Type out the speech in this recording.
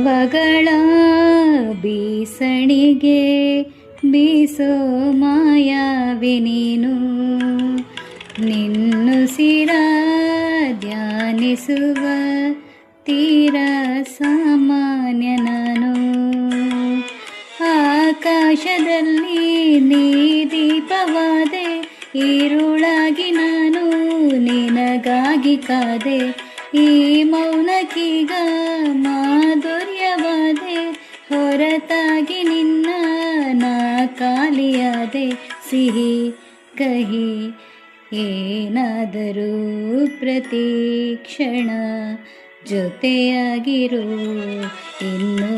ಭಾವಗಳ ಬೀಸಣಿಗೆ ಬೀಸೋ ಮಾಯಾವಿ ನೀನು. ನಿನ್ನುಸಿರ ಧ್ಯಾನಿಸುವ ತೀರ ಸಾಮಾನ್ಯ ನಾನು. ಆಕಾಶದಲ್ಲಿ ನೀ ದೀಪವಾದೆ, ಈರುಳಾಗಿ ನಾನು ನಿನಗಾಗಿ ಕಾದೆ. ಈ ಮೌನಕ್ಕೀಗ ಮಾಧುರ್ಯವಾದೆ, ಹೊರತಾಗಿ ನಿನ್ನ ನಾ ಖಾಲಿಯಾದೆ. ಸಿಹಿ ಕಹಿ ಏನಾದರೂ ಪ್ರತಿ ಕ್ಷಣ ಜೊತೆಯಾಗಿರು ಇನ್ನು.